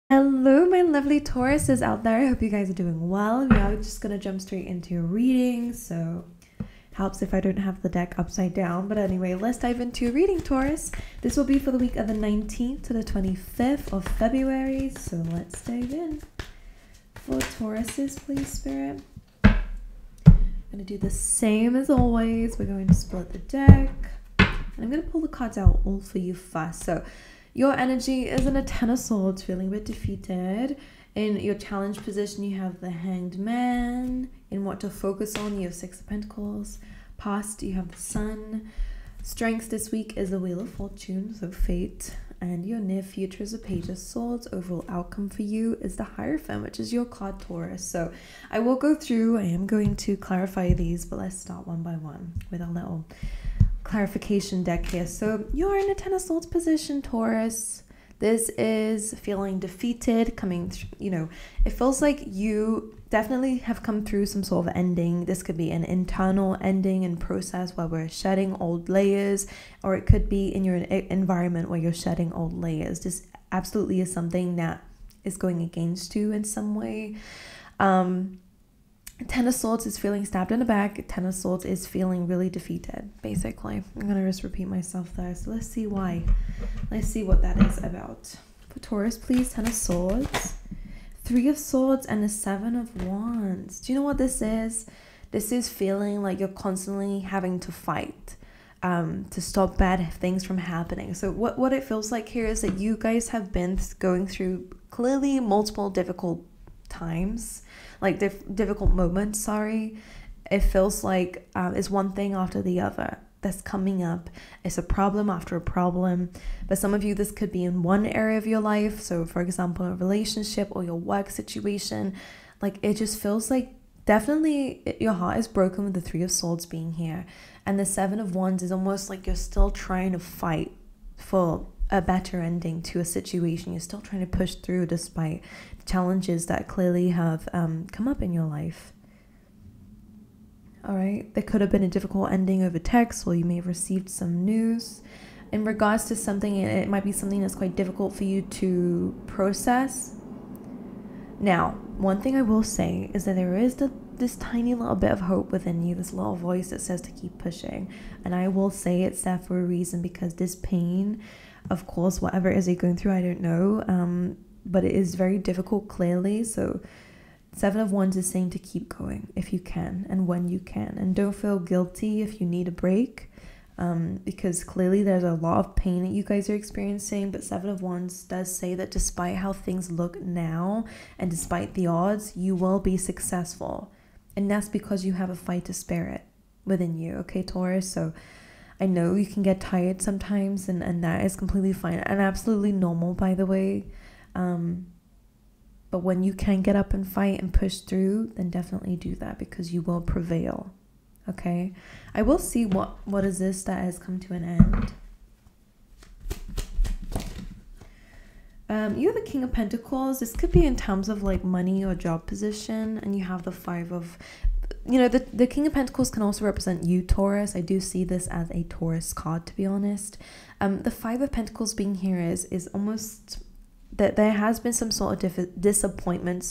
Hello, my lovely Tauruses out there. I hope you guys are doing well. We are just gonna jump straight into your reading, so helps if I don't have the deck upside down. But anyway, let's dive into your reading, Taurus. This will be for the week of the 19th to the 25th of February, so let's dive in. For Tauruses, please, Spirit. I'm gonna do the same as always. We're going to split the deck, and I'm gonna pull the cards out all for you first. So your energy is in a Ten of Swords, feeling a bit defeated. In your challenge position, you have the Hanged Man. In what to focus on, you have Six of Pentacles. Past, you have the Sun. Strengths this week is the Wheel of Fortune, so fate. And your near future is a Page of Swords. Overall outcome for you is the Hierophant, which is your card, Taurus. So I will go through, I am going to clarify these, but let's start one by one with a little clarification deck here. So you're in a Ten of Swords position, Taurus. This is feeling defeated, coming through, it feels like you definitely have come through some sort of ending. This could be an internal ending and process where we're shedding old layers, or it could be in your environment where you're shedding old layers. This absolutely is something that is going against you in some way. Ten of Swords is feeling stabbed in the back. Ten of Swords is feeling really defeated, basically. I'm going to just repeat myself there. So let's see why. Let's see what that is about. For Taurus, please, Ten of Swords. Three of Swords and the Seven of Wands. Do you know what this is? This is feeling like you're constantly having to fight to stop bad things from happening. So what it feels like here is that you guys have been going through clearly multiple difficult times, like difficult moments. It feels like it's one thing after the other that's coming up. It's a problem after a problem. But some of you, this could be in one area of your life. So for example, a relationship or your work situation. Like, it just feels like definitely your heart is broken with the Three of Swords being here. And the Seven of Wands is almost like you're still trying to fight for a better ending to a situation. You're still trying to push through despite challenges that clearly have come up in your life. All right, there could have been a difficult ending over text, or you may have received some news in regards to something. It might be something that's quite difficult for you to process. Now, one thing I will say is that there is this tiny little bit of hope within you, this little voice that says to keep pushing. And I will say it's there for a reason, because this pain, of course, whatever it is you're going through, I don't know, but it is very difficult, clearly. So Seven of Wands is saying to keep going if you can and when you can, and don't feel guilty if you need a break, because clearly there's a lot of pain that you guys are experiencing. But Seven of Wands does say that despite how things look now and despite the odds, you will be successful, and that's because you have a fighter spirit within you. Okay, Taurus? So I know you can get tired sometimes, and that is completely fine and absolutely normal, by the way. But when you can get up and fight and push through, then definitely do that, because you will prevail. Okay? I will see what is this that has come to an end. You have the King of Pentacles. This could be in terms of like money or job position, and you have the Five of... the King of Pentacles can also represent you, Taurus. I do see this as a Taurus card, to be honest. The Five of Pentacles being here is almost that there has been some sort of disappointment,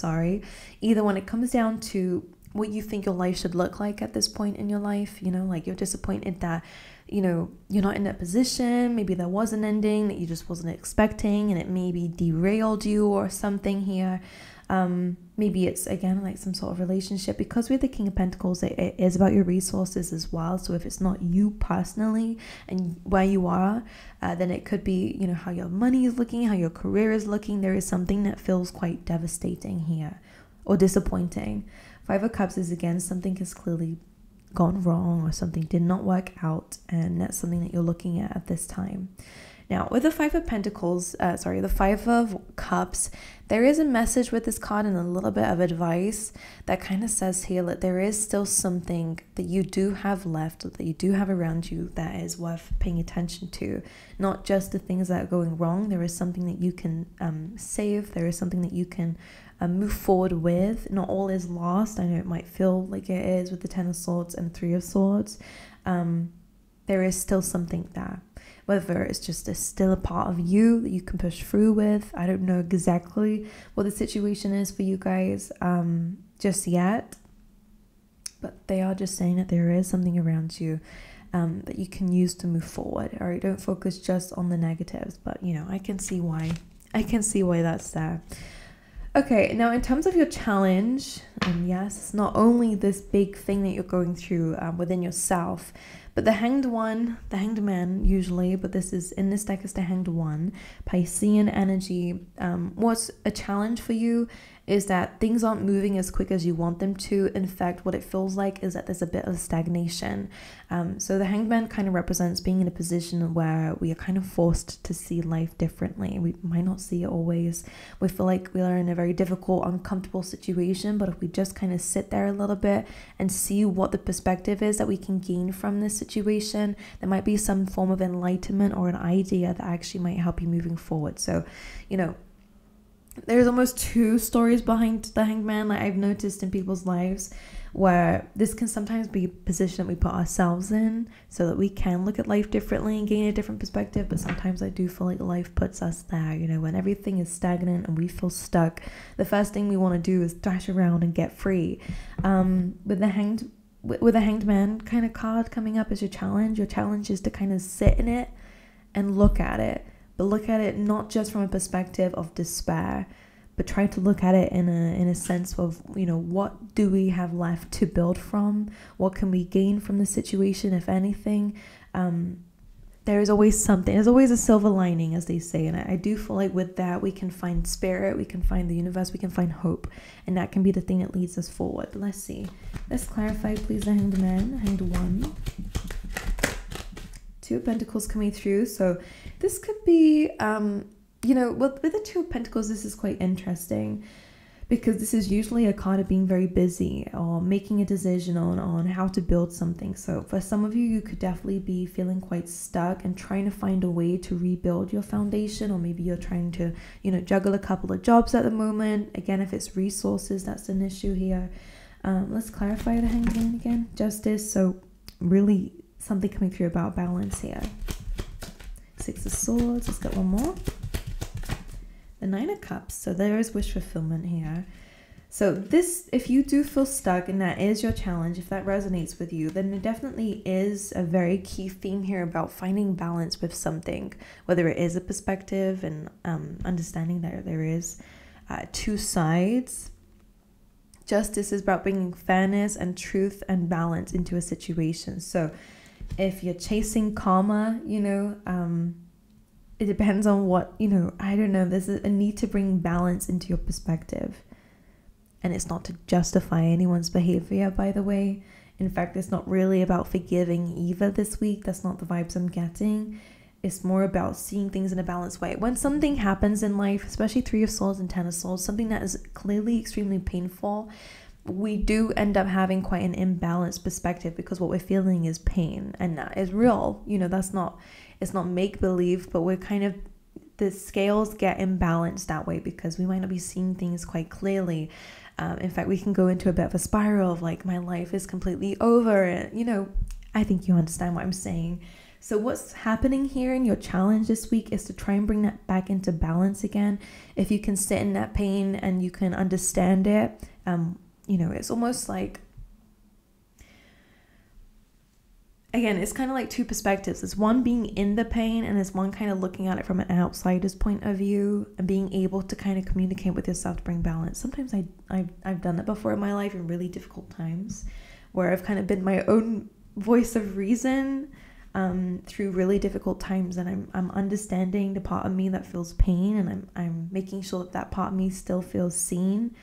either when it comes down to what you think your life should look like at this point in your life. Like, you're disappointed that, you're not in that position. Maybe there was an ending that you just wasn't expecting, and it maybe derailed you or something here. Maybe it's, again, like some sort of relationship, because with the King of Pentacles, it is about your resources as well. So if it's not you personally and where you are, then it could be, how your money is looking, how your career is looking. There is something that feels quite devastating here, or disappointing. Five of Cups is, again, something has clearly gone wrong, or something did not work out, and that's something that you're looking at this time. Now, with the Five of Pentacles, the Five of Cups, there is a message with this card and a little bit of advice that kind of says here that there is still something that you do have left, that you do have around you, that is worth paying attention to. Not just the things that are going wrong. There is something that you can save. There is something that you can move forward with. Not all is lost. I know it might feel like it is with the Ten of Swords and Three of Swords. There is still something there. whether it's just still a part of you that you can push through with. I don't know exactly what the situation is for you guys just yet, but they are just saying that there is something around you that you can use to move forward. All right, don't focus just on the negatives, but you know, I can see why that's there. Okay, now in terms of your challenge, yes, it's not only this big thing that you're going through within yourself, but the Hanged Man usually, but this is, in this deck is the Hanged One, Piscean energy. What's a challenge for you is that things aren't moving as quick as you want them to. In fact, what it feels like is that there's a bit of stagnation. So the Hanged Man kind of represents being in a position where we are kind of forced to see life differently. We might not see it always. We feel like we are in a very difficult, uncomfortable situation, but if we just kind of sit there a little bit and see what the perspective is that we can gain from this situation, there might be some form of enlightenment or an idea that actually might help you moving forward. So, you know, there's almost two stories behind the Hanged Man that I've noticed in people's lives, where this can sometimes be a position that we put ourselves in so that we can look at life differently and gain a different perspective. But sometimes I do feel like life puts us there, you know, when everything is stagnant and we feel stuck, the first thing we want to do is dash around and get free. With the Hanged Man kind of card coming up as your challenge is to kind of sit in it and look at it. But look at it not just from a perspective of despair, but try to look at it in a sense of, you know, what do we have left to build from? What can we gain from the situation, if anything? There is always something. There's always a silver lining, as they say. And I do feel like with that, we can find spirit, we can find the universe, we can find hope. And that can be the thing that leads us forward. But let's see. Let's clarify, please, the Hanged Man, Hanged One. Two of Pentacles coming through. So this could be, you know, with the Two of Pentacles, this is quite interesting because this is usually a card of being very busy or making a decision on how to build something. So for some of you, you could definitely be feeling quite stuck and trying to find a way to rebuild your foundation, or maybe you're trying to, you know, juggle a couple of jobs at the moment. Again, if it's resources, that's an issue here. Let's clarify the Hanged Man again. Justice. So really something coming through about balance here. Six of Swords. Let's get one more. The Nine of Cups. So there is wish fulfillment here. So this, if you do feel stuck and that is your challenge, if that resonates with you, then it definitely is a very key theme here about finding balance with something, whether it is a perspective and understanding that there is two sides. Justice is about bringing fairness and truth and balance into a situation. So if you're chasing karma, you know, it depends on what, you know, I don't know, there's a need to bring balance into your perspective. And it's not to justify anyone's behavior, by the way. In fact, it's not really about forgiving either this week. That's not the vibes I'm getting. It's more about seeing things in a balanced way. When something happens in life, especially Three of Swords and Ten of Swords, something that is clearly extremely painful, we do end up having quite an imbalanced perspective because what we're feeling is pain, and that is real. You know, it's not make-believe, but we're kind of, the scales get imbalanced that way because we might not be seeing things quite clearly. In fact, we can go into a bit of a spiral of like, my life is completely over. And, you know, I think you understand what I'm saying. So what's happening here in your challenge this week is to try and bring that back into balance again. If you can sit in that pain and you can understand it, you know, it's almost like, again, it's kind of like two perspectives. There's one being in the pain, and there's one kind of looking at it from an outsider's point of view and being able to kind of communicate with yourself to bring balance. Sometimes I've done that before in my life in really difficult times, where I've kind of been my own voice of reason through really difficult times, and I'm understanding the part of me that feels pain, and I'm making sure that that part of me still feels seen.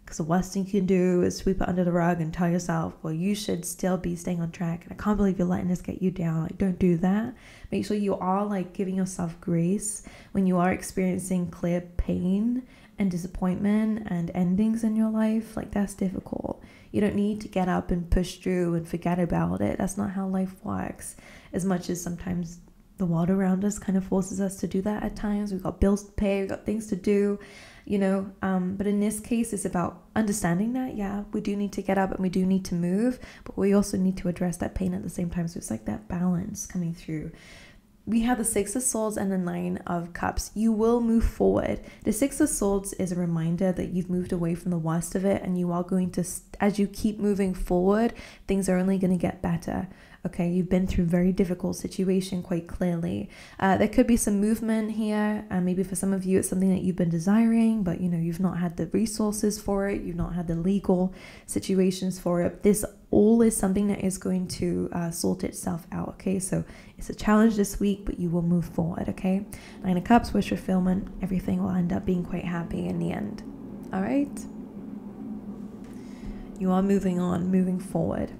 Because the worst thing you can do is sweep it under the rug and tell yourself, well, you should still be staying on track. And I can't believe you're letting this get you down. Like, don't do that. Make sure you are like giving yourself grace when you are experiencing clear pain and disappointment and endings in your life. Like, that's difficult. You don't need to get up and push through and forget about it. That's not how life works. As much as sometimes the world around us kind of forces us to do that at times. We've got bills to pay, we've got things to do, you know, but in this case, it's about understanding that, yeah, we do need to get up and we do need to move, but we also need to address that pain at the same time. So it's like that balance coming through. we have the Six of Swords and the Nine of Cups. You will move forward. The Six of Swords is a reminder that you've moved away from the worst of it, and you are going to, as you keep moving forward, things are only going to get better. Okay, you've been through a very difficult situation quite clearly. There could be some movement here, and maybe for some of you it's something that you've been desiring, but you know, you've not had the resources for it, you've not had the legal situations for it. This all is something that is going to sort itself out. Okay, so it's a challenge this week, but you will move forward. Okay, Nine of Cups, wish fulfillment, everything will end up being quite happy in the end. All right, you are moving on, moving forward.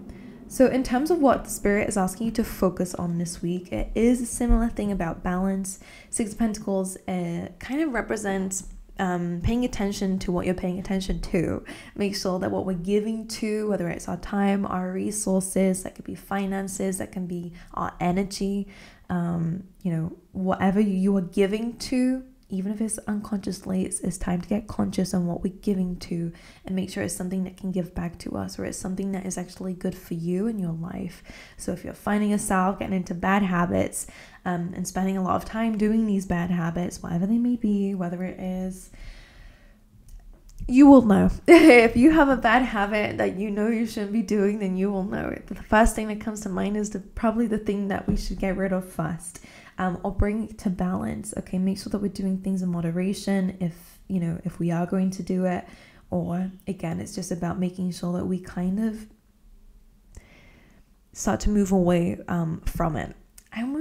So in terms of what the Spirit is asking you to focus on this week, it is a similar thing about balance. Six of Pentacles kind of represents paying attention to what you're paying attention to. Make sure that what we're giving to, whether it's our time, our resources, that could be finances, that can be our energy, you know, whatever you are giving to, even if it's unconsciously, it's time to get conscious on what we're giving to and make sure it's something that can give back to us, or it's something that is actually good for you in your life. So if you're finding yourself getting into bad habits and spending a lot of time doing these bad habits, whatever they may be, whether it is, you will know. If you have a bad habit that you know you shouldn't be doing, then you will know it. The first thing that comes to mind is probably the thing that we should get rid of first. Or bring it to balance. Okay, make sure that we're doing things in moderation if we are going to do it, or again, it's just about making sure that we kind of start to move away from it. I'm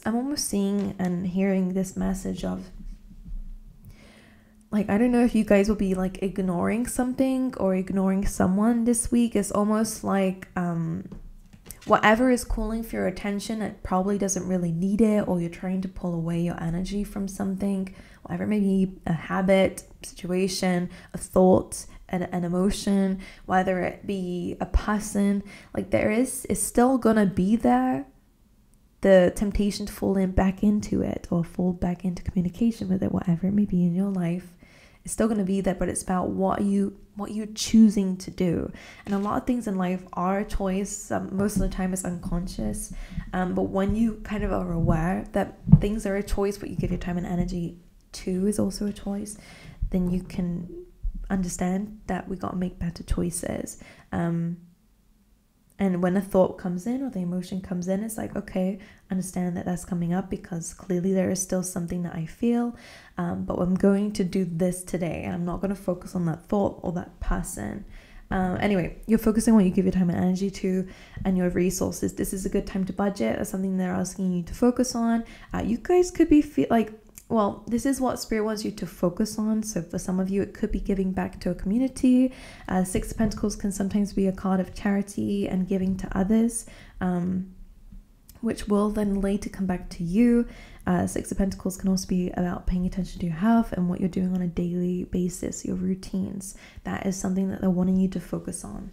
almost seeing and hearing this message of, like, I don't know if you guys will be like ignoring something or ignoring someone this week. It's almost like whatever is calling for your attention, it probably doesn't really need it, or you're trying to pull away your energy from something, whatever it may be, a habit, situation, a thought, an emotion, whether it be a person, like it's still gonna be there. The temptation to fall back into it, or fall back into communication with it, whatever it may be in your life, it's still going to be there, but it's about what you're choosing to do. And a lot of things in life are a choice. Most of the time it's unconscious, but when you kind of are aware that things are a choice, what you give your time and energy to is also a choice, then you can understand that we got to make better choices. And when a thought comes in or the emotion comes in, it's like, okay, understand that that's coming up because clearly there is still something that I feel, but I'm going to do this today, and I'm not going to focus on that thought or that person. Anyway, you're focusing on what you give your time and energy to and your resources. This is a good time to budget. That's something they're asking you to focus on. You guys could be well, this is what Spirit wants you to focus on. So for some of you, it could be giving back to a community. Six of Pentacles can sometimes be a card of charity and giving to others, which will then later come back to you. Six of Pentacles can also be about paying attention to your health and what you're doing on a daily basis, your routines. That is something that they're wanting you to focus on.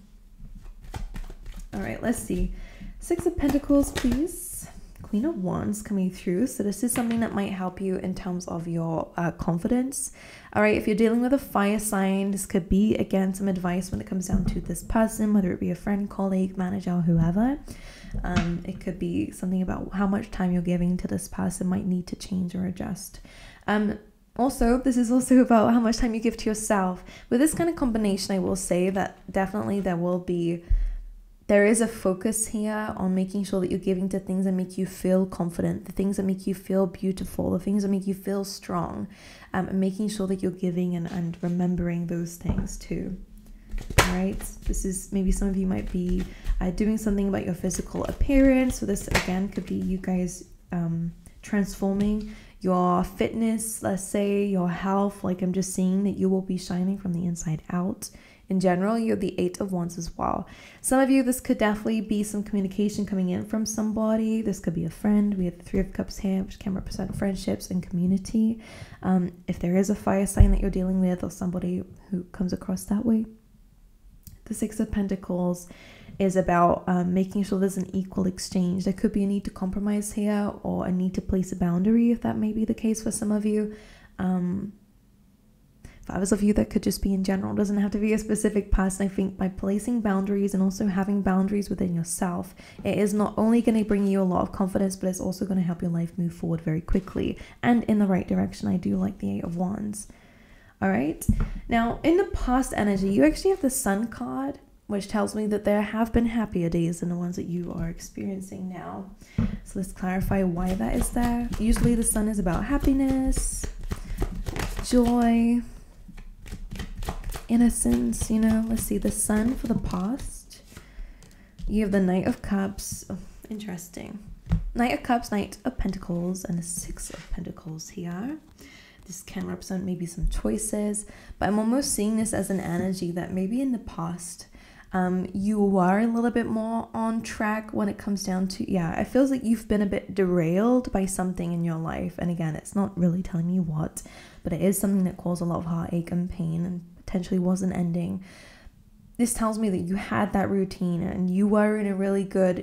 All right, let's see. Six of Pentacles, please. Queen of Wands coming through. So this is something that might help you in terms of your confidence. All right, if you're dealing with a fire sign, this could be, again, some advice when it comes down to this person, whether it be a friend, colleague, manager, or whoever. It could be something about how much time you're giving to this person might need to change or adjust. Also, this is also about how much time you give to yourself. With this kind of combination, I will say that definitely there is a focus here on making sure that you're giving to things that make you feel confident, the things that make you feel beautiful, the things that make you feel strong, and making sure that you're giving and remembering those things too. All right, this is maybe some of you might be doing something about your physical appearance. So this again could be you guys transforming your fitness, let's say your health. Like, I'm just seeing that you will be shining from the inside out. In general, you're the Eight of Wands as well. Some of you, this could definitely be some communication coming in from somebody. This could be a friend. We have the Three of Cups here, which can represent friendships and community. If there is a fire sign that you're dealing with, or somebody who comes across that way. The Six of Pentacles is about making sure there's an equal exchange. There could be a need to compromise here, or a need to place a boundary, if that may be the case for some of you. For others of you, that could just be in general. It doesn't have to be a specific person. I think by placing boundaries and also having boundaries within yourself, it is not only going to bring you a lot of confidence, but it's also going to help your life move forward very quickly and in the right direction. I do like the Eight of Wands. All right. Now, in the past energy, you actually have the Sun card, which tells me that there have been happier days than the ones that you are experiencing now. So let's clarify why that is there. Usually the Sun is about happiness, joy, innocence, you know. Let's see, the Sun for the past. You have the Knight of Cups. Oh, interesting. Knight of Cups, Knight of Pentacles, and the Six of Pentacles here. This can represent maybe some choices, but I'm almost seeing this as an energy that maybe in the past you were a little bit more on track when it comes down to, it feels like you've been a bit derailed by something in your life. And again, it's not really telling me what, but it is something that caused a lot of heartache and pain and potentially wasn't ending. This tells me that you had that routine and you were in a really good,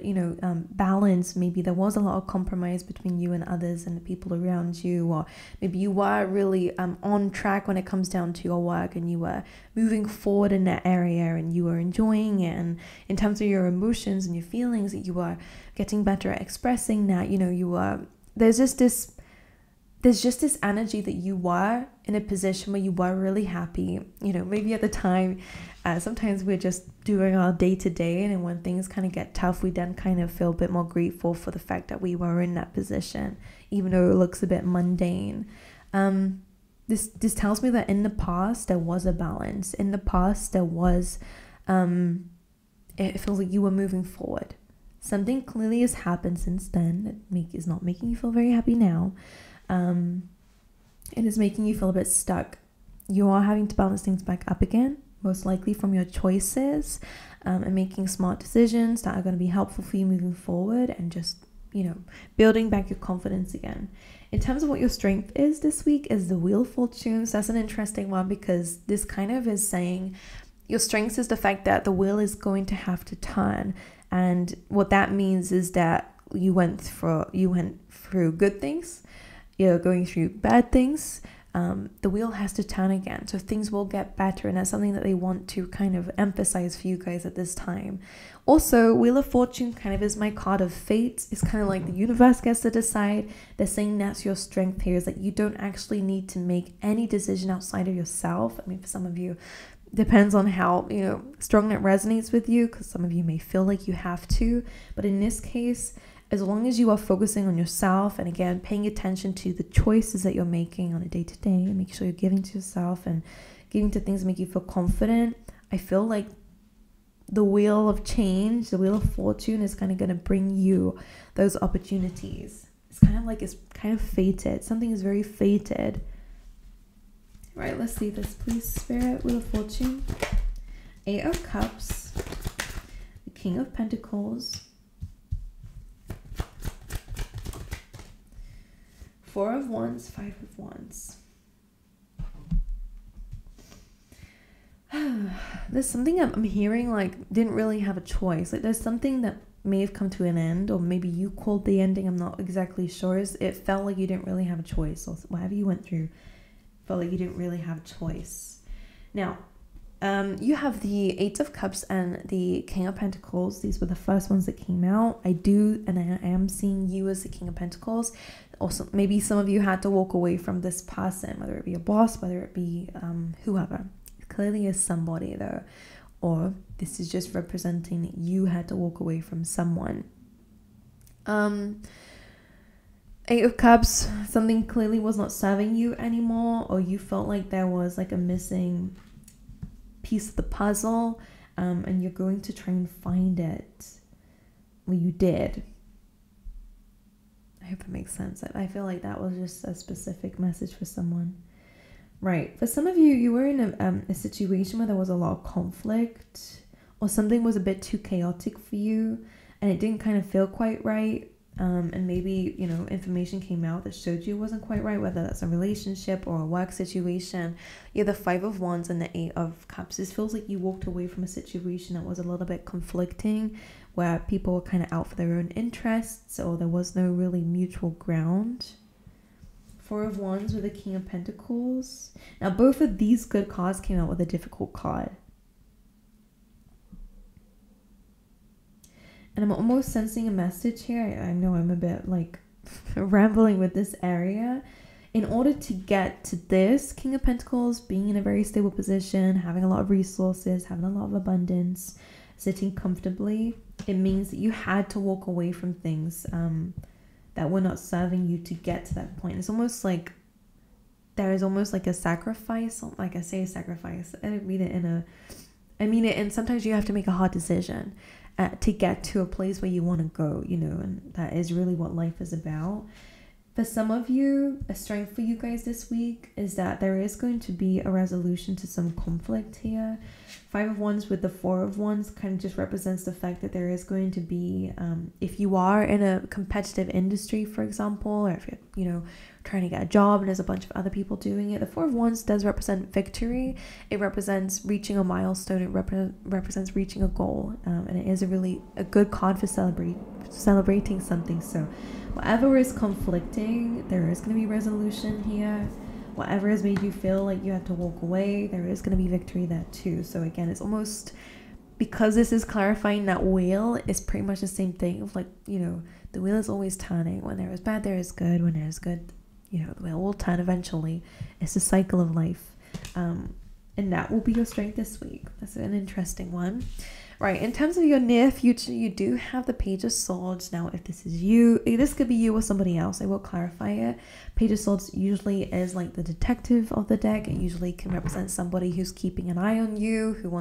balance. Maybe there was a lot of compromise between you and others and the people around you, or maybe you were really on track when it comes down to your work and you were moving forward in that area and you were enjoying it. And in terms of your emotions and your feelings, that you were getting better at expressing that, there's just this energy that you were in a position where you were really happy. Maybe at the time, sometimes we're just doing our day-to-day, and then when things kind of get tough, we then kind of feel a bit more grateful for the fact that we were in that position, even though it looks a bit mundane. This tells me that in the past, there was a balance. In the past, there was, it feels like you were moving forward. Something clearly has happened since then that is not making you feel very happy now. It is making you feel a bit stuck. You are having to balance things back up again, most likely from your choices, and making smart decisions that are going to be helpful for you moving forward, and just, building back your confidence again. In terms of what your strength is this week is the Wheel of Fortune. So that's an interesting one, because this kind of is saying your strength is the fact that the wheel is going to have to turn. And what that means is that you went through good things, you're going through bad things. The wheel has to turn again, so things will get better, and that's something that they want to kind of emphasize for you guys at this time. Also, Wheel of Fortune kind of is my card of fate. It's kind of like the universe gets to decide. They're saying that's your strength here, is that you don't actually need to make any decision outside of yourself. I mean, for some of you, depends on how strong that resonates with you, because some of you may feel like you have to, but in this case, as long as you are focusing on yourself and, again, paying attention to the choices that you're making on a day-to-day, and making sure you're giving to yourself and giving to things that make you feel confident, I feel like the wheel of change, the Wheel of Fortune, is kind of going to bring you those opportunities. It's kind of fated. Something is very fated. Right, let's see this, please, Spirit. Wheel of Fortune. Eight of Cups. The King of Pentacles. Four of Wands, Five of Wands. There's something I'm hearing, didn't really have a choice. There's something that may have come to an end, or maybe you called the ending. I'm not exactly sure. It felt like you didn't really have a choice, or whatever you went through felt like you didn't really have a choice. Now, you have the Eight of Cups and the King of Pentacles. These were the first ones that came out. I am seeing you as the King of Pentacles. Also, maybe some of you had to walk away from this person, whether it be a boss, whether it be whoever. It clearly is somebody, though. Or this is just representing that you had to walk away from someone. Eight of Cups, something clearly was not serving you anymore, or you felt like there was a missing piece of the puzzle, and you're going to try and find it. Well, you did. I hope it makes sense. I feel like that was just a specific message for someone. Right. For some of you, you were in a situation where there was a lot of conflict, or something was a bit too chaotic for you, and it didn't kind of feel quite right. And maybe, information came out that showed you it wasn't quite right, whether that's a relationship or a work situation. You're the Five of Wands and the Eight of Cups. This feels like you walked away from a situation that was a little bit conflicting, where people were kind of out for their own interests, or there was no really mutual ground. Four of Wands with the King of Pentacles. Now, both of these good cards came out with a difficult card. And I'm almost sensing a message here. I know I'm a bit like rambling with this area. In order to get to this King of Pentacles, being in a very stable position, having a lot of resources, having a lot of abundance, sitting comfortably, it means that you had to walk away from things that were not serving you to get to that point. It's almost like there is almost like a sacrifice. Like I say sacrifice, I don't mean it in a, I mean it, and sometimes you have to make a hard decision to get to a place where you want to go, you know, and that is really what life is about. For some of you, a strength for you guys this week is that there is going to be a resolution to some conflict here. Five of Wands with the Four of Wands kind of just represents the fact that there is going to be, if you are in a competitive industry, for example, or if you're, you know, trying to get a job and there's a bunch of other people doing it, the Four of Wands does represent victory. It represents reaching a milestone. It represents reaching a goal, and it is a good card for celebrating something. So whatever is conflicting, there is going to be resolution here. Whatever has made you feel like you have to walk away, there is going to be victory there too. So again, it's almost, because this is clarifying that wheel, is pretty much the same thing of like, you know, the wheel is always turning. When there is bad, there is good. When there is good, you know, the wheel will turn eventually. It's a cycle of life. And that will be your strength this week. That's an interesting one. Right, in terms of your near future, you do have the Page of Swords. Now, if this is you, this could be you or somebody else. I will clarify it. Page of Swords usually is like the detective of the deck. It usually can represent somebody who's keeping an eye on you, who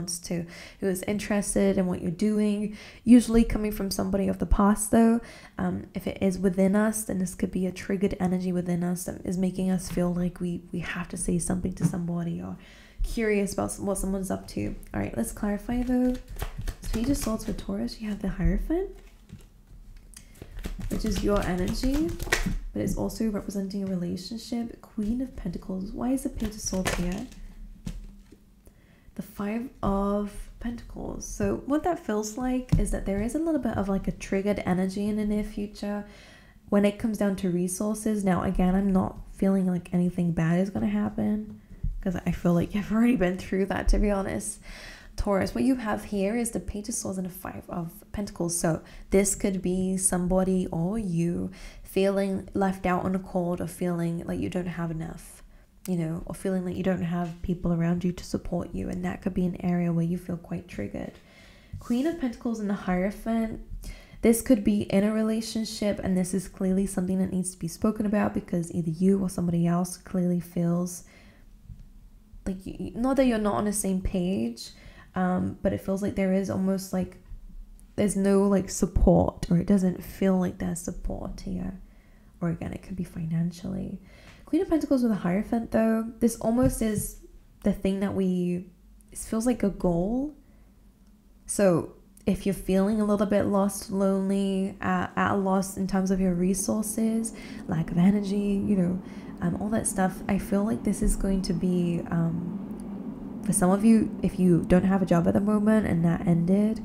is interested in what you're doing. Usually coming from somebody of the past, though. If it is within us, then this could be a triggered energy within us that is making us feel like we have to say something to somebody or curious about what someone's up to. All right, let's clarify though. Page of Swords for Taurus, you have the Hierophant, which is your energy, but it's also representing a relationship. Queen of Pentacles. Why is the Page of Swords here? The Five of Pentacles. So what that feels like is that there is a little bit of like a triggered energy in the near future when it comes down to resources. Now, again, I'm not feeling like anything bad is going to happen, because I feel like you've already been through that, to be honest. Taurus, what you have here is the Page of Swords and the Five of Pentacles. So this could be somebody or you feeling left out on the cold, or feeling like you don't have enough, you know, or feeling like you don't have people around you to support you. And that could be an area where you feel quite triggered. Queen of Pentacles and the Hierophant. This could be in a relationship, and this is clearly something that needs to be spoken about, because either you or somebody else clearly feels like, not that you're not on the same page, but it feels like there is almost like there's no like support, or it doesn't feel like there's support here. Or again, it could be financially. Queen of Pentacles with a Hierophant though, this almost is the thing that it feels like a goal. So if you're feeling a little bit lost, lonely, at a loss in terms of your resources, lack of energy, you know, all that stuff, I feel like this is going to be, for some of you, if you don't have a job at the moment and that ended,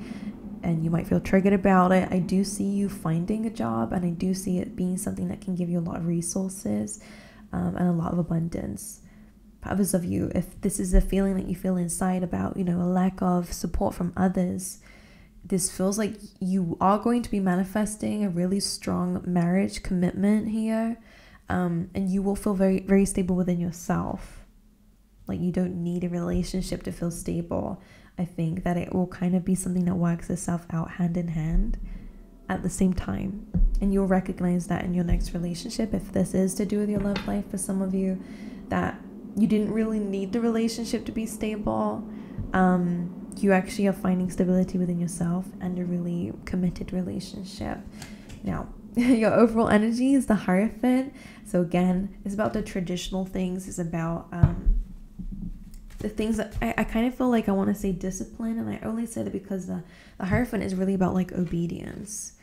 and you might feel triggered about it, I do see you finding a job, and I do see it being something that can give you a lot of resources and a lot of abundance. For others of you, if this is a feeling that you feel inside about, you know, a lack of support from others, this feels like you are going to be manifesting a really strong marriage commitment here, and you will feel very, very stable within yourself. Like you don't need a relationship to feel stable. I think that it will kind of be something that works itself out hand in hand at the same time. And you'll recognize that in your next relationship, if this is to do with your love life for some of you, that you didn't really need the relationship to be stable. You actually are finding stability within yourself and a really committed relationship. Now, your overall energy is the Hierophant. So again, it's about the traditional things. It's about the things that I kind of feel like I want to say discipline, and I only said it because the Hierophant is really about like obedience.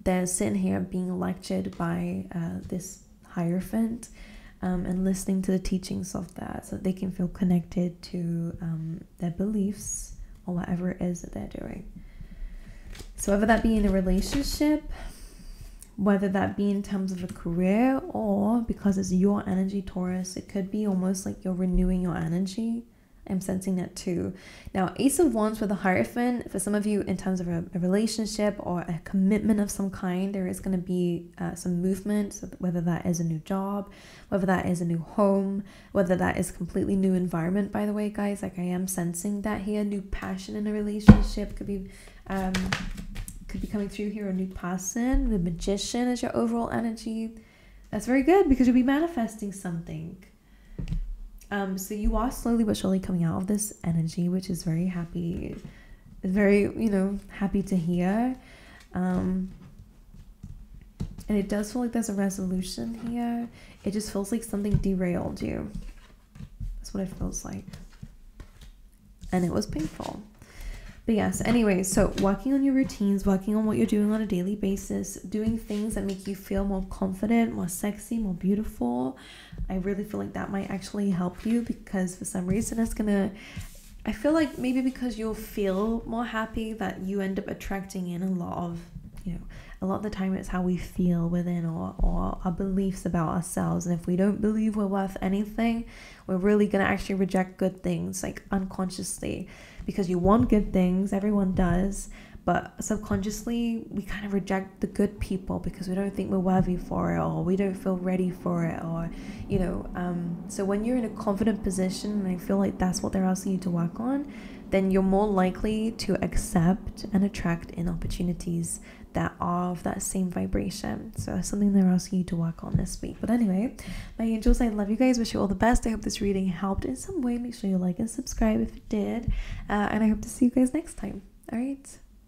They're sitting here being lectured by this Hierophant, and listening to the teachings of that, so that they can feel connected to their beliefs or whatever it is that they're doing. So whether that be in a relationship, whether that be in terms of a career or because it's your energy, Taurus, it could be almost like you're renewing your energy. I'm sensing that too. Now, Ace of Wands with the Hierophant, for some of you in terms of a relationship or a commitment of some kind, there is going to be some movement, so whether that is a new job, whether that is a new home, whether that is completely new environment, by the way, guys. Like, I am sensing that here. New passion in a relationship could be coming through here. A new person. The Magician is your overall energy. That's very good because you'll be manifesting something. So you are slowly but surely coming out of this energy, which is very happy. Very, you know, happy to hear. And it does feel like there's a resolution here. It just feels like something derailed you. That's what it feels like. And it was painful. But yes, anyway, so working on your routines, working on what you're doing on a daily basis, doing things that make you feel more confident, more sexy, more beautiful. I really feel like that might actually help you, because for some reason it's gonna, I feel like maybe because you'll feel more happy, that you end up attracting in a lot of, you know, a lot of the time it's how we feel within, or our beliefs about ourselves. And if we don't believe we're worth anything, we're really gonna actually reject good things, like unconsciously, because you want good things, everyone does, but subconsciously we kind of reject the good people because we don't think we're worthy for it, or we don't feel ready for it, or, you know, so when you're in a confident position, and I feel like that's what they're asking you to work on, then you're more likely to accept and attract in opportunities that are of that same vibration. So that's something they're asking you to work on this week. But anyway, my angels, I love you guys. Wish you all the best. I hope this reading helped in some way. Make sure you like and subscribe if it did. And I hope to see you guys next time. All right.